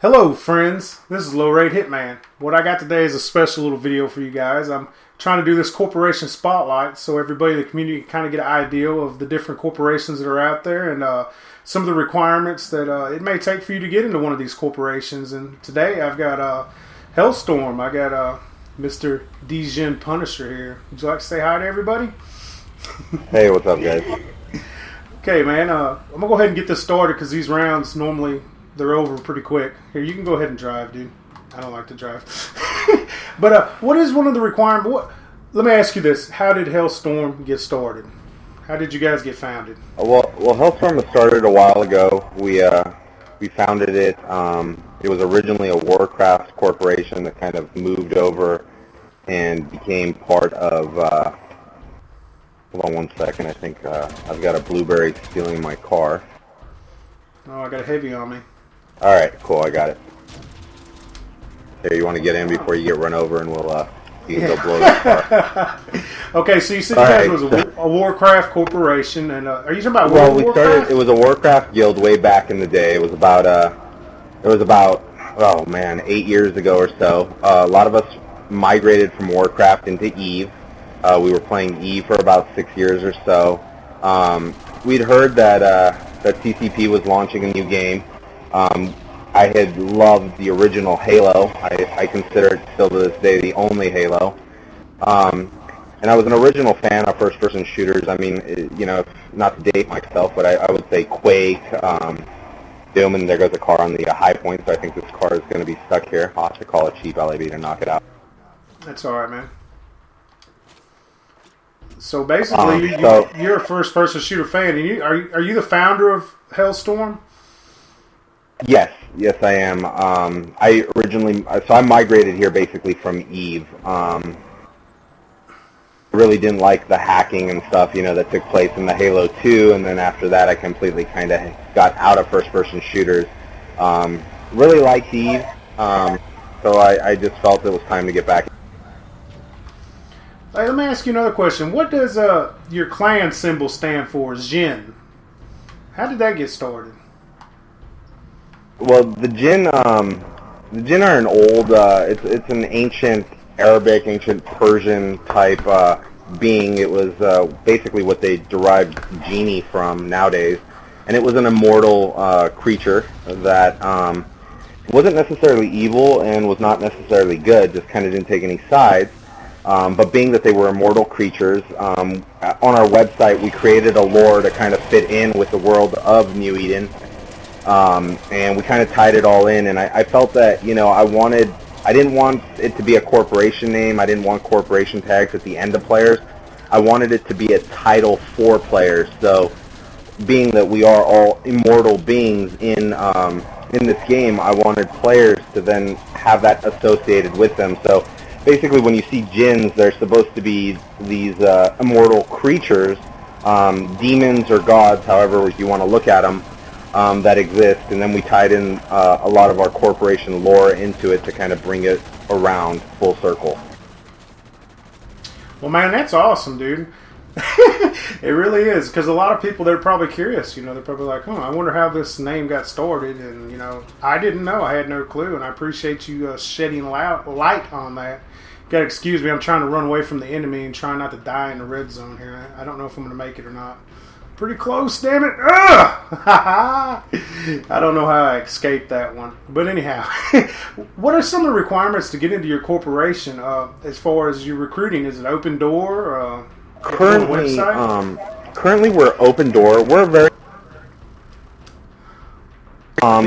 Hello friends, this is Low Rate Hitman. What I got today is a special little video for you guys. I'm trying to do this corporation spotlight so everybody in the community can kind of get an idea of the different corporations that are out there and some of the requirements that it may take for you to get into one of these corporations. And today I've got Hellstorm. I got Mr. Djinn Punisher here. Would you like to say hi to everybody? Hey, what's up, guys? Okay, man. I'm going to go ahead and get this started because these rounds normally they're over pretty quick. Here, you can go ahead and drive, dude. I don't like to drive. But what is one of the requirements? Let me ask you this. How did Hellstorm get started? How did you guys get founded? Well, Hellstorm was started a while ago. We founded it. It was originally a Warcraft corporation that kind of moved over and became part of... hold on one second. I think I've got a blueberry stealing my car. Oh, I got a heavy on me. All right, cool. I got it. Here, you want to get in before you get run over, and you can go blow this car. Okay, so you said you guys was a Warcraft corporation, and are you talking about Warcraft? It was a Warcraft guild way back in the day. It was about oh man, 8 years ago or so. A lot of us migrated from Warcraft into EVE. We were playing EVE for about 6 years or so. We'd heard that CCP was launching a new game. I had loved the original Halo. I consider it still to this day the only Halo. And I was an original fan of first-person shooters. I mean, you know, not to date myself, but I would say Quake, Doom, and there goes a car on the high point, so I think this car is going to be stuck here. I'll have to call a cheap LAB to knock it out. That's all right, man. So basically, you're a first-person shooter fan, and are you the founder of Hellstorm? Yes, I am. I migrated here basically from EVE. I really didn't like the hacking and stuff, you know, that took place in the Halo 2, and then after that I completely kind of got out of first-person shooters. Really liked EVE, so I just felt it was time to get back. Hey, let me ask you another question. What does your clan symbol stand for, Djinn? How did that get started? Well, the Djinn are an old, it's an ancient Arabic, ancient Persian type being. It was basically what they derived genie from nowadays, and it was an immortal creature that wasn't necessarily evil and was not necessarily good, just kind of didn't take any sides. But being that they were immortal creatures, on our website we created a lore to kind of fit in with the world of New Eden. And we kind of tied it all in, and I felt that, you know, I didn't want it to be a corporation name. I didn't want corporation tags at the end of players. I wanted it to be a title for players. So, being that we are all immortal beings in this game, I wanted players to then have that associated with them. So, basically, when you see djinns, they're supposed to be these immortal creatures, demons or gods, however you want to look at them. That exist, and then we tied in a lot of our corporation lore into it to kind of bring it around full circle. Well, man, that's awesome, dude. It really is, because a lot of people, they're probably curious, you know, they're probably like, I wonder how this name got started, and, you know, I didn't know, I had no clue, and I appreciate you shedding light on that. You gotta excuse me, I'm trying to run away from the enemy and trying not to die in the red zone here. I don't know if I'm going to make it or not. Pretty close, damn it. I don't know how I escaped that one. But anyhow, what are some of the requirements to get into your corporation as far as your recruiting? Is it open door? Currently we're open door. We're very...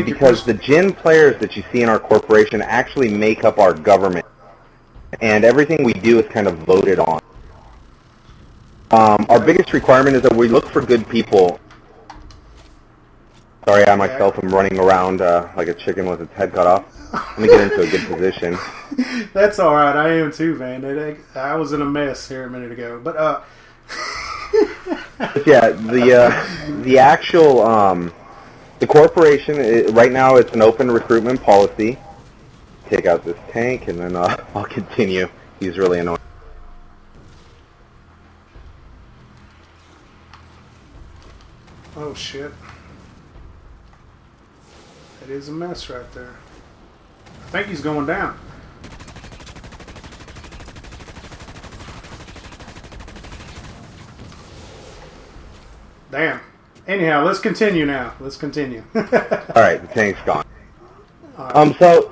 because the Djinn players that you see in our corporation actually make up our government. And everything we do is kind of voted on. Our biggest requirement is that we look for good people. Sorry, I myself am running around like a chicken with its head cut off. Let me get into a good position. That's all right. I am too, man. I was in a mess here a minute ago, but yeah, the actual the corporation right now, it's an open recruitment policy. Take out this tank, and then I'll continue. He's really annoying. Oh shit. It is a mess right there. think he's going down. Damn. Anyhow, let's continue now. Let's continue. All right, the tank's gone. So,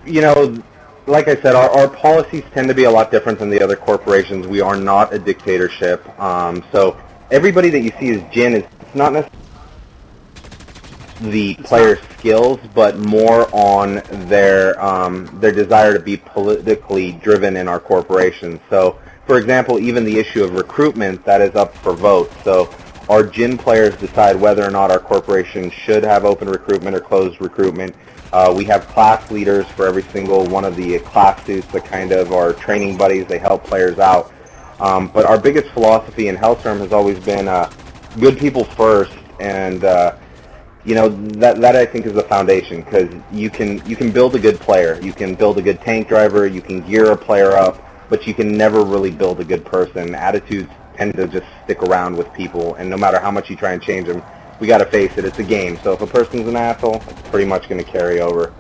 you know, like I said, our policies tend to be a lot different than the other corporations. We are not a dictatorship. So everybody that you see as Jin is not necessarily the player's skills, but more on their desire to be politically driven in our corporation. So, for example, even the issue of recruitment, that is up for vote. So our Jin players decide whether or not our corporation should have open recruitment or closed recruitment. We have class leaders for every single one of the class suits that kind of are training buddies. They help players out. But our biggest philosophy in Hellstorm has always been good people first, and you know, that I think is the foundation, because you can build a good player, you can build a good tank driver, you can gear a player up, but you can never really build a good person. Attitudes tend to just stick around with people, and no matter how much you try and change them, we got to face it, it's a game. So if a person's an asshole, it's pretty much going to carry over.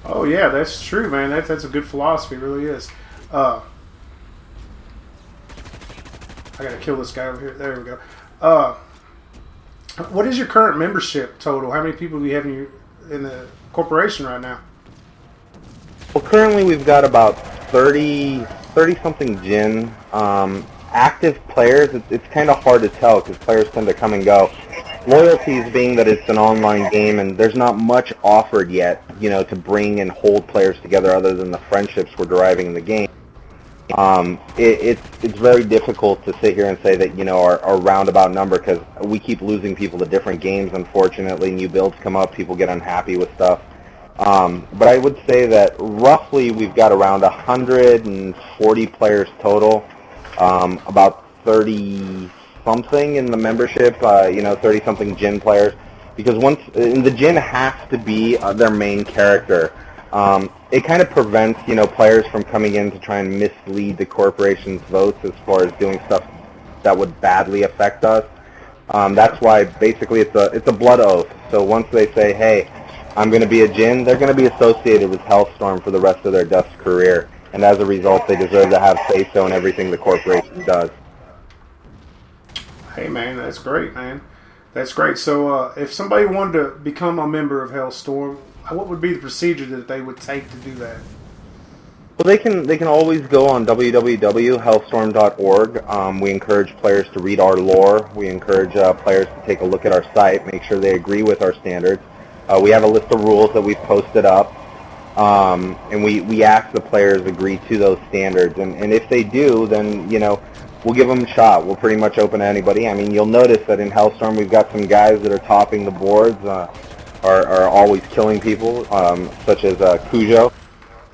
Oh yeah, that's true, man. That's a good philosophy, it really is. I gotta kill this guy over here. There we go. What is your current membership total? How many people do you have in the corporation right now? Well, currently we've got about 30-something Jin. Active players, it's kind of hard to tell because players tend to come and go. Loyalties being that it's an online game and there's not much offered yet, you know, to bring and hold players together other than the friendships we're deriving in the game. It's very difficult to sit here and say that, you know, our roundabout number, because we keep losing people to different games, unfortunately. New builds come up, people get unhappy with stuff. But I would say that roughly we've got around 140 players total, about 30-something in the membership, you know, 30-something Jin players. Because the Jin has to be their main character. It kind of prevents, you know, players from coming in to try and mislead the corporation's votes as far as doing stuff that would badly affect us. That's why basically it's a blood oath. So once they say, hey, I'm going to be a Jin, they're going to be associated with Hellstorm for the rest of their Dust career. And as a result, they deserve to have say-so in everything the corporation does. Hey, man, that's great, man. That's great. So if somebody wanted to become a member of Hellstorm, what would be the procedure that they would take to do that? Well, they can always go on www.hellstorm.org. We encourage players to read our lore. We encourage players to take a look at our site, make sure they agree with our standards. We have a list of rules that we've posted up, and we ask the players agree to those standards. And if they do, then, you know, we'll give them a shot. We'll pretty much open to anybody. I mean, you'll notice that in Hellstorm we've got some guys that are topping the boards, are always killing people, such as Cujo.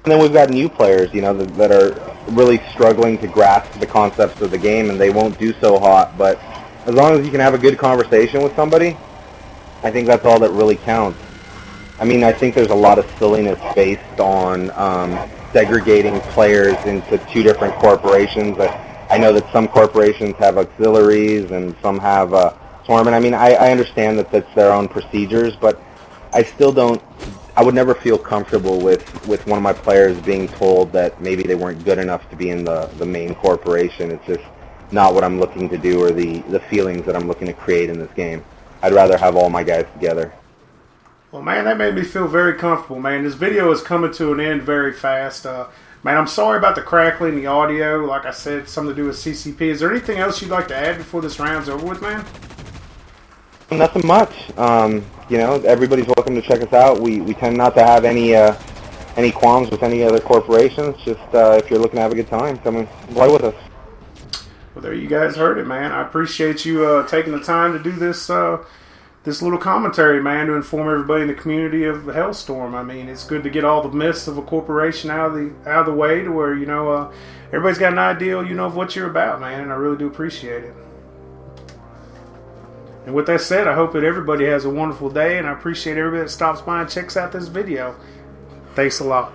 And then we've got new players, you know, that are really struggling to grasp the concepts of the game, and they won't do so hot. But as long as you can have a good conversation with somebody, I think that's all that really counts. I mean, I think there's a lot of silliness based on segregating players into two different corporations. I know that some corporations have auxiliaries and some have swarm, and I mean, I understand that that's their own procedures, but I still don't. I would never feel comfortable with one of my players being told that maybe they weren't good enough to be in the main corporation. It's just not what I'm looking to do, or the feelings that I'm looking to create in this game. I'd rather have all my guys together. Well, man, that made me feel very comfortable, man. This video is coming to an end very fast. Man, I'm sorry about the crackling, the audio. Like I said, something to do with CCP. Is there anything else you'd like to add before this round's over with, man? Nothing much. You know, everybody's welcome to check us out. We tend not to have any qualms with any other corporations. Just if you're looking to have a good time, come and play with us. Well, there you guys heard it, man. I appreciate you taking the time to do this this little commentary, man, to inform everybody in the community of Hellstorm. I mean, it's good to get all the myths of a corporation out of the way, to where, you know, everybody's got an idea, you know, of what you're about, man, and I really do appreciate it. And with that said, I hope that everybody has a wonderful day, and I appreciate everybody that stops by and checks out this video. Thanks a lot.